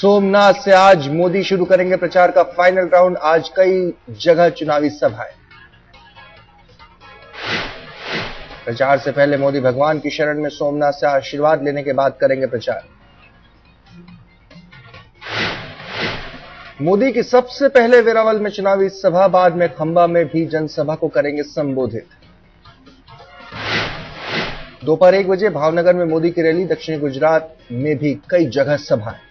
सोमनाथ से आज मोदी शुरू करेंगे प्रचार का फाइनल राउंड। आज कई जगह चुनावी सभाएं। प्रचार से पहले मोदी भगवान की शरण में सोमनाथ से आशीर्वाद लेने के बाद करेंगे प्रचार। मोदी की सबसे पहले वेरावल में चुनावी सभा, बाद में खंबा में भी जनसभा को करेंगे संबोधित। दोपहर 1 बजे भावनगर में मोदी की रैली, दक्षिणी गुजरात में भी कई जगह सभाएं।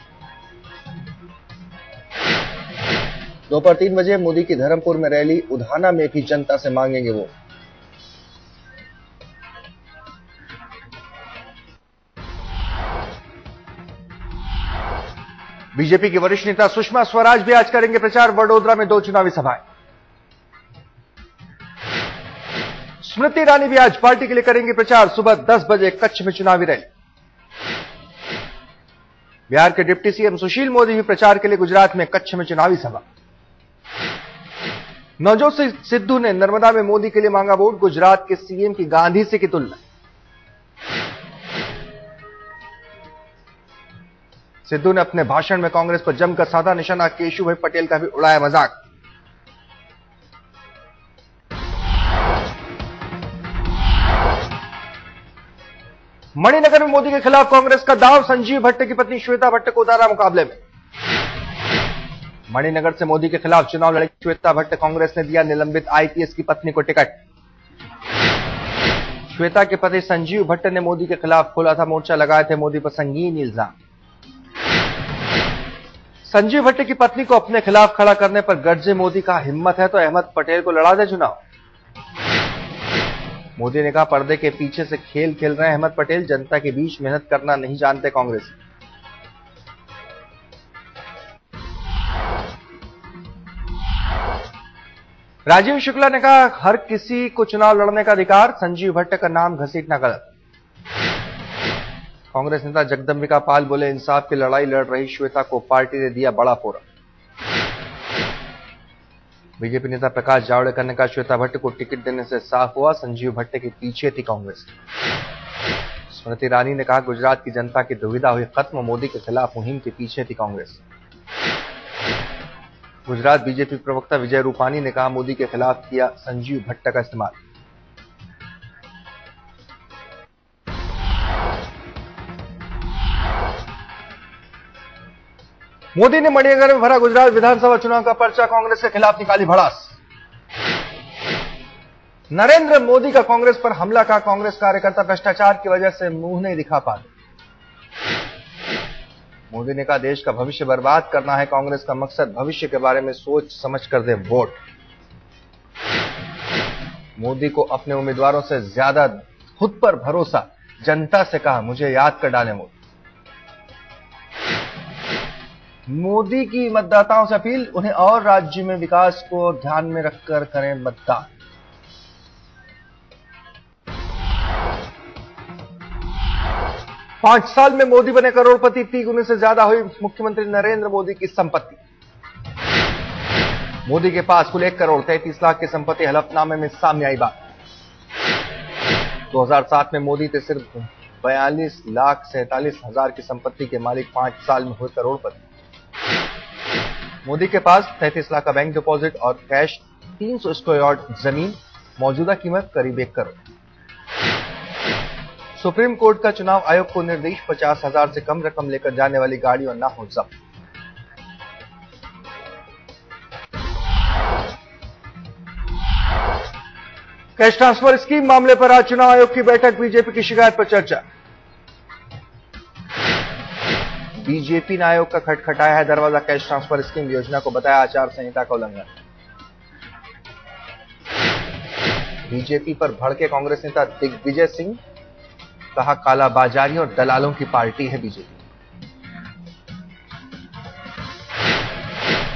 दोपहर 3 बजे मोदी की धर्मपुर में रैली, उधाना में भी जनता से मांगेंगे वोट। बीजेपी की वरिष्ठ नेता सुषमा स्वराज भी आज करेंगे प्रचार। वडोदरा में 2 चुनावी सभाएं। स्मृति ईरानी भी आज पार्टी के लिए करेंगी प्रचार। सुबह 10 बजे कच्छ में चुनावी रैली। बिहार के डिप्टी सीएम सुशील मोदी भी प्रचार के लिए गुजरात में कच्छ में चुनावी सभा। नवजोत सिद्धू ने नर्मदा में मोदी के लिए मांगा वोट। गुजरात के सीएम की गांधी से की तुलना। सिद्धू ने अपने भाषण में कांग्रेस पर जमकर साधा निशाना। केशुभाई पटेल का भी उड़ाया मजाक। मणिनगर में मोदी के खिलाफ कांग्रेस का दांव। संजीव भट्ट की पत्नी श्वेता भट्ट को उतारा मुकाबले में। मणिनगर से मोदी के खिलाफ चुनाव लड़ेगी श्वेता भट्ट। कांग्रेस ने दिया निलंबित आईपीएस की पत्नी को टिकट। श्वेता के पति संजीव भट्ट ने मोदी के खिलाफ खोला था मोर्चा, लगाए थे मोदी पर संगीन इल्जाम। संजीव भट्ट की पत्नी को अपने खिलाफ खड़ा करने पर गरजे मोदी, का हिम्मत है तो अहमद पटेल को लड़ा दे चुनाव। मोदी ने कहा पर्दे के पीछे से खेल खेल रहे हैं अहमद पटेल, जनता के बीच मेहनत करना नहीं जानते कांग्रेस। राजीव शुक्ला ने कहा हर किसी को चुनाव लड़ने का अधिकार। संजीव भट्ट का नाम घसीटना गलत। कांग्रेस नेता जगदंबिका पाल बोले इंसाफ की लड़ाई लड़ रही श्वेता को पार्टी ने दिया बड़ा फोरम। बीजेपी नेता प्रकाश जावड़ेकर ने कहा श्वेता भट्ट को टिकट देने से साफ हुआ संजीव भट्ट के पीछे थी कांग्रेस। स्मृति ईरानी ने कहा गुजरात की जनता की दुविधा हुई खत्म, मोदी के खिलाफ मुहिम के पीछे थी कांग्रेस। गुजरात बीजेपी प्रवक्ता विजय रूपानी ने कहा मोदी के खिलाफ किया संजीव भट्ट का इस्तेमाल। मोदी ने मणिनगर में भरा गुजरात विधानसभा चुनाव का पर्चा। कांग्रेस के खिलाफ निकाली भड़ास। नरेंद्र मोदी का कांग्रेस पर हमला, का कांग्रेस कार्यकर्ता भ्रष्टाचार की वजह से मुंह नहीं दिखा पाते। मोदी ने कहा देश का भविष्य बर्बाद करना है, कांग्रेस का मकसद भविष्य के बारे में सोच समझ कर दे वोट। मोदी को अपने उम्मीदवारों से ज्यादा खुद पर भरोसा, जनता से कहा मुझे याद कर डालें वोट। मोदी की मतदाताओं से अपील, उन्हें और राज्य में विकास को ध्यान में रखकर करें मतदान। पांच साल में मोदी बने करोड़पति, 3 गुने से ज्यादा हुई मुख्यमंत्री नरेंद्र मोदी की संपत्ति। मोदी के पास कुल 1 करोड़ 33 लाख की संपत्ति, हलफनामे में सामने आई बात। 2007 में मोदी थे सिर्फ 42,47,000 की संपत्ति के मालिक, 5 साल में हुए करोड़पति। मोदी के पास 33 लाख का बैंक डिपॉजिट और कैश, 300 स्क्वायर यार्ड जमीन, मौजूदा कीमत करीब 1 करोड़। सुप्रीम कोर्ट का चुनाव आयोग को निर्देश, 50,000 से कम रकम लेकर जाने वाली गाड़ियों न हो जब्त। कैश ट्रांसफर स्कीम मामले पर आज चुनाव आयोग की बैठक। बीजेपी की शिकायत पर चर्चा। बीजेपी ने आयोग का खटखटाया है दरवाजा। कैश ट्रांसफर स्कीम योजना को बताया आचार संहिता का उल्लंघन। बीजेपी पर भड़के कांग्रेस नेता दिग्विजय सिंह, कहा कालाबाजारी और दलालों की पार्टी है बीजेपी।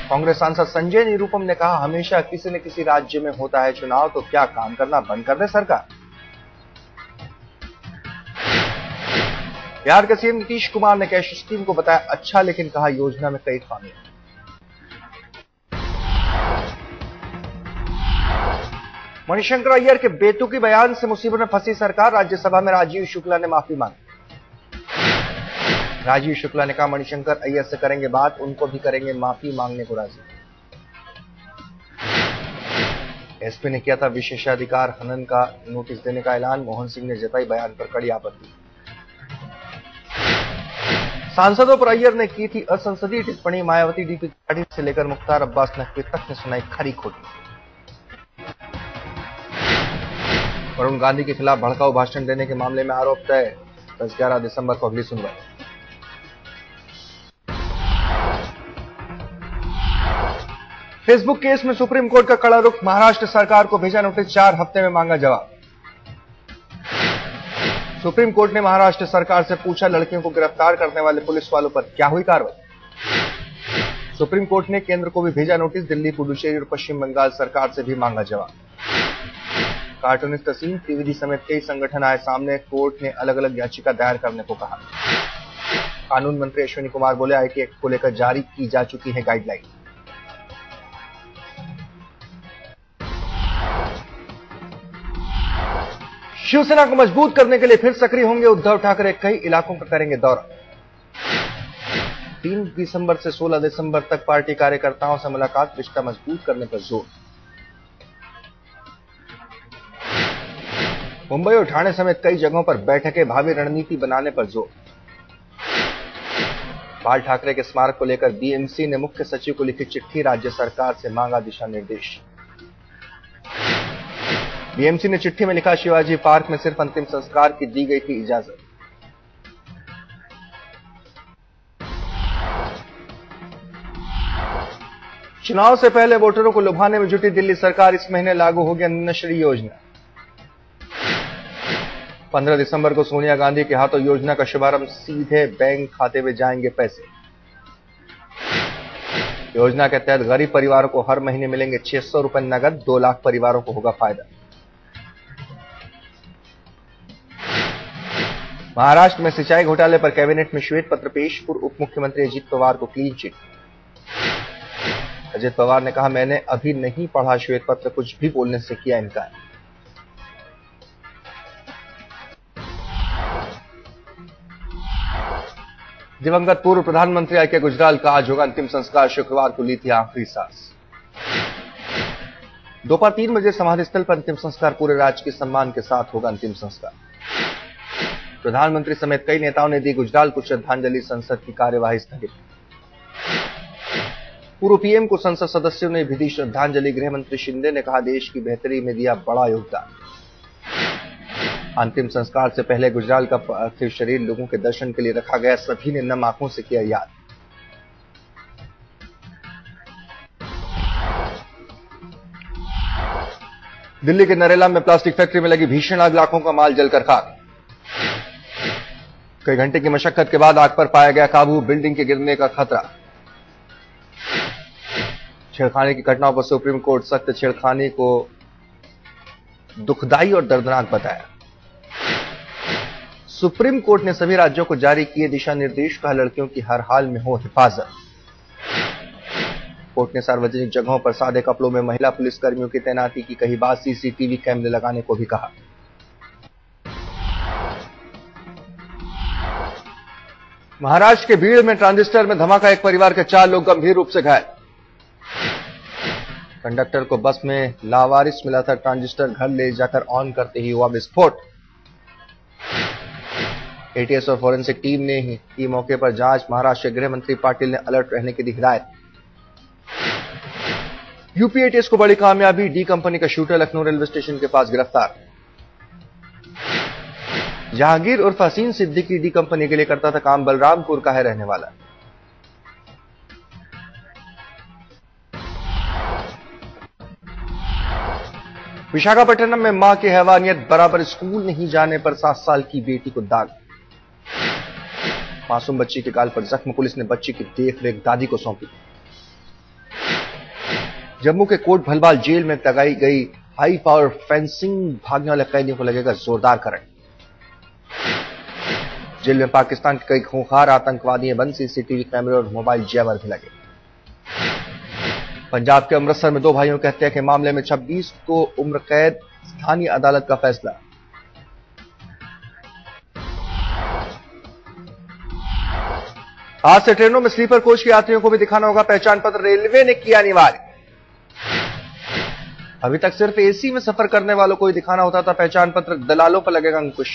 कांग्रेस सांसद संजय निरुपम ने कहा हमेशा किसी न किसी राज्य में होता है चुनाव, तो क्या काम करना बंद कर दे सरकार। बिहार के सीएम नीतीश कुमार ने कैश स्कीम को बताया अच्छा, लेकिन कहा योजना में कई खामियां। मणिशंकर अय्यर के बेतुकी बयान से मुसीबत में फंसी सरकार। राज्यसभा में राजीव शुक्ला ने माफी मांगी। राजीव शुक्ला ने कहा मणिशंकर अय्यर से करेंगे बात, उनको भी करेंगे माफी मांगने को राजी। एसपी ने किया था विशेषाधिकार हनन का नोटिस देने का ऐलान, मोहन सिंह ने जताई बयान पर कड़ी आपत्ति। सांसदों पर अय्यर ने की थी असंसदीय टिप्पणी, मायावती डीपी त्रिपाठी से लेकर मुख्तार अब्बास नकवी तक ने सुनाई खरी खोटी। वरुण गांधी के खिलाफ भड़काऊ भाषण देने के मामले में आरोप तय, 10-11 दिसंबर को अगली सुनवाई। फेसबुक केस में सुप्रीम कोर्ट का कड़ा रुख, महाराष्ट्र सरकार को भेजा नोटिस, 4 हफ्ते में मांगा जवाब। सुप्रीम कोर्ट ने महाराष्ट्र सरकार से पूछा लड़कियों को गिरफ्तार करने वाले पुलिस वालों पर क्या हुई कार्रवाई। सुप्रीम कोर्ट ने केंद्र को भी भेजा नोटिस, दिल्ली, पुडुचेरी और पश्चिम बंगाल सरकार से भी मांगा जवाब। कार्टूनिस्ट असीम त्रिवेदी समेत कई संगठन आए सामने, कोर्ट ने अलग अलग याचिका दायर करने को कहा। कानून मंत्री अश्विनी कुमार बोले आईटी एक्ट को लेकर जारी की जा चुकी है गाइडलाइन। शिवसेना को मजबूत करने के लिए फिर सक्रिय होंगे उद्धव ठाकरे, कई इलाकों पर करेंगे दौरा। 3 दिसंबर से 16 दिसंबर तक पार्टी कार्यकर्ताओं से मुलाकात, रिश्ता मजबूत करने पर जोर। मुंबई और ठाणे समेत कई जगहों पर बैठकें, भावी रणनीति बनाने पर जोर। बाल ठाकरे के स्मारक को लेकर बीएमसी ने मुख्य सचिव को लिखी चिट्ठी, राज्य सरकार से मांगा दिशा निर्देश। बीएमसी ने चिट्ठी में लिखा शिवाजी पार्क में सिर्फ अंतिम संस्कार की दी गई थी इजाजत। चुनाव से पहले वोटरों को लुभाने में जुटी दिल्ली सरकार, इस महीने लागू होगी अन्नश्री योजना। 15 दिसंबर को सोनिया गांधी के हाथों योजना का शुभारंभ, सीधे बैंक खाते में जाएंगे पैसे। योजना के तहत गरीब परिवारों को हर महीने मिलेंगे 600 रुपए नगद, 2 लाख परिवारों को होगा फायदा। महाराष्ट्र में सिंचाई घोटाले पर कैबिनेट में श्वेत पत्र पेश, पूर्व उप मुख्यमंत्री अजित पवार को क्लीन चिट। अजित पवार ने कहा मैंने अभी नहीं पढ़ा श्वेत पत्र, कुछ भी बोलने से किया इनकार। दिवंगत पूर्व प्रधानमंत्री आईके गुजराल का आज होगा अंतिम संस्कार, शुक्रवार को ली थी आखिरी सांस। दोपहर 3 बजे समाधि स्थल पर अंतिम संस्कार, पूरे राजकीय सम्मान के साथ होगा अंतिम संस्कार। प्रधानमंत्री समेत कई नेताओं ने दी गुजराल को श्रद्धांजलि, संसद की कार्यवाही स्थगित। पूर्व पीएम को संसद सदस्यों ने भी दी श्रद्धांजलि, गृह मंत्री शिंदे ने कहा देश की बेहतरी में दिया बड़ा योगदान। अंतिम संस्कार से पहले गुजराल का पार्थिव शरीर लोगों के दर्शन के लिए रखा गया, सभी ने नम आंखों से किया याद। दिल्ली के नरेला में प्लास्टिक फैक्ट्री में लगी भीषण आग, लाखों का माल जलकर खाक। कई घंटे की मशक्कत के बाद आग पर पाया गया काबू, बिल्डिंग के गिरने का खतरा। छेड़खानी की घटनाओं पर सुप्रीम कोर्ट सख्त, छेड़खानी को दुखदाई और दर्दनाक बताया। सुप्रीम कोर्ट ने सभी राज्यों को जारी किए दिशा निर्देश, कहा लड़कियों की हर हाल में हो हिफाजत। कोर्ट ने सार्वजनिक जगहों पर सादे कपड़ों में महिला पुलिसकर्मियों की तैनाती की, कही बात सीसीटीवी कैमरे लगाने को भी कहा। महाराष्ट्र के भीड़ में ट्रांजिस्टर में धमाका, एक परिवार के 4 लोग गंभीर रूप से घायल। कंडक्टर को बस में लावारिस मिला था ट्रांजिस्टर, घर ले जाकर ऑन करते ही हुआ विस्फोट। एटीएस और फोरेंसिक टीम ने की मौके पर जांच, महाराष्ट्र गृह मंत्री पाटिल ने अलर्ट रहने की दी हिदायत। यूपी एटीएस को बड़ी कामयाबी, डी कंपनी का शूटर लखनऊ रेलवे स्टेशन के पास गिरफ्तार। जहांगीर उर्फ हसीन सिद्दीकी डी कंपनी के लिए करता था काम, बलरामपुर का है रहने वाला। विशाखापट्टनम में मां की हैवानियत, बराबर स्कूल नहीं जाने पर 7 साल की बेटी को दाग। मासूम बच्ची के गाल पर जख्म, पुलिस ने बच्ची की देखरेख दादी को सौंपी। जम्मू के कोट भलवाल जेल में लगाई गई हाई पावर फेंसिंग, भागने वाले कैदियों को लगेगा जोरदार करंट। जेल में पाकिस्तान के कई खूंखार आतंकवादी बंद, सीसीटीवी कैमरे और मोबाइल जैवर भी लगे। पंजाब के अमृतसर में 2 भाइयों की हत्या के मामले में 26 को उम्र कैद, स्थानीय अदालत का फैसला। आज से ट्रेनों में स्लीपर कोच के यात्रियों को भी दिखाना होगा पहचान पत्र, रेलवे ने किया अनिवार्य। अभी तक सिर्फ एसी में सफर करने वालों को ही दिखाना होता था पहचान पत्र, दलालों पर लगेगा अंकुश।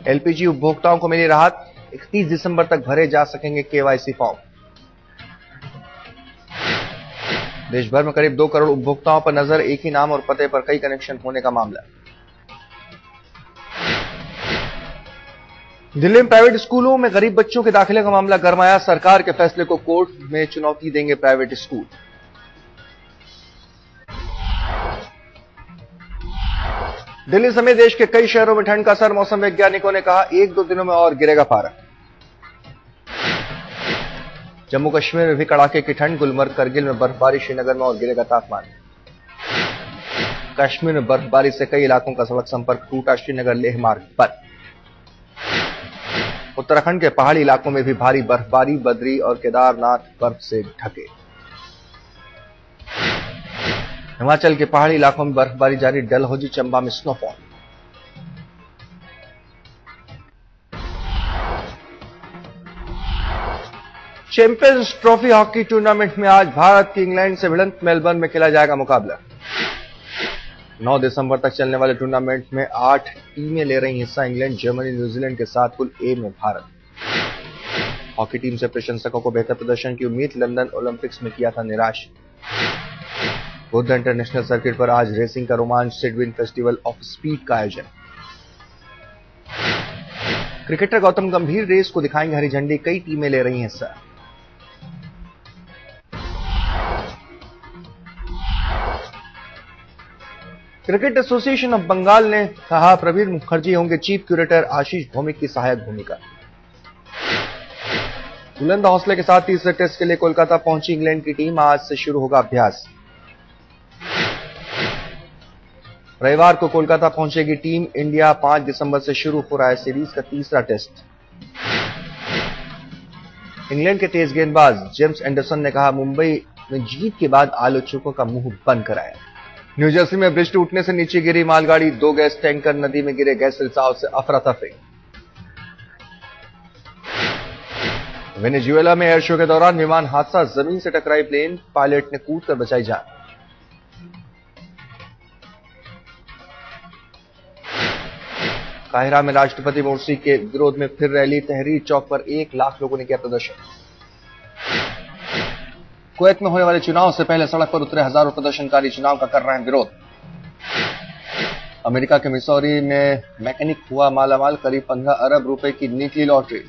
एलपीजी उपभोक्ताओं को मिली राहत, 31 दिसंबर तक भरे जा सकेंगे केवाईसी फॉर्म। देश भर में करीब 2 करोड़ उपभोक्ताओं पर नजर, एक ही नाम और पते पर कई कनेक्शन होने का मामला। दिल्ली में प्राइवेट स्कूलों में गरीब बच्चों के दाखिले का मामला गरमाया, सरकार के फैसले को कोर्ट में चुनौती देंगे प्राइवेट स्कूल। दिल्ली समेत देश के कई शहरों में ठंड का असर, मौसम वैज्ञानिकों ने कहा 1-2 दिनों में और गिरेगा पारा। जम्मू कश्मीर में भी कड़ाके की ठंड, गुलमर्ग करगिल में बर्फबारी, श्रीनगर में और गिरेगा तापमान। कश्मीर में बर्फबारी से कई इलाकों का सड़क संपर्क टूटा, श्रीनगर लेह मार्ग बंद। उत्तराखंड के पहाड़ी इलाकों में भी भारी बर्फबारी, बद्री और केदारनाथ बर्फ से ढके। हिमाचल के पहाड़ी इलाकों में बर्फबारी जारी, डलहौजी चंबा में snowfall. Champions trophy hockey tournament में आज भारत की इंग्लैंड से भिड़ंत, मेलबर्न में खेला जाएगा मुकाबला। 9 दिसंबर तक चलने वाले टूर्नामेंट में 8 टीमें ले रही हिस्सा, इंग्लैंड, जर्मनी, न्यूजीलैंड के साथ कुल ए में भारत। हॉकी टीम से प्रशंसकों को बेहतर प्रदर्शन की उम्मीद, लंदन ओलंपिक्स में किया था निराश। बुद्ध इंटरनेशनल सर्किट पर आज रेसिंग का रोमांच, सिडविन फेस्टिवल ऑफ स्पीड का आयोजन। क्रिकेटर गौतम गंभीर रेस को दिखाएंगे हरी झंडी, कई टीमें ले रही हिस्सा। क्रिकेट एसोसिएशन ऑफ बंगाल ने कहा प्रवीण मुखर्जी होंगे चीफ क्यूरेटर, आशीष भौमिक की सहायक भूमिका। बुलंद हौसले के साथ तीसरे टेस्ट के लिए कोलकाता पहुंची इंग्लैंड की टीम, आज से शुरू होगा अभ्यास। रविवार को कोलकाता पहुंचेगी टीम इंडिया, 5 दिसंबर से शुरू हो रहा है सीरीज का तीसरा टेस्ट। इंग्लैंड के तेज गेंदबाज जेम्स एंडरसन ने कहा मुंबई में जीत के बाद आलोचकों का मुंह बंद कराया। न्यूजर्सी में ब्रिज टूटने से नीचे गिरी मालगाड़ी, 2 गैस टैंकर नदी में गिरे, गैस रिसाव से अफरा तफरी। वेनेजुएला में एयर शो के दौरान विमान हादसा, जमीन से टकराई प्लेन, पायलट ने कूदकर बचाई जान। काहिरा में राष्ट्रपति मोर्सी के विरोध में फिर रैली, तहरीर चौक पर 1 लाख लोगों ने किया प्रदर्शन। कुवैत में होने वाले चुनाव से पहले सड़क पर उतरे हजारों प्रदर्शनकारी चुनाव का कर रहे हैं विरोध। अमेरिका के मिसौरी में मैकेनिक हुआ मालामाल, करीब 15 अरब रुपए की निकली लॉटरी।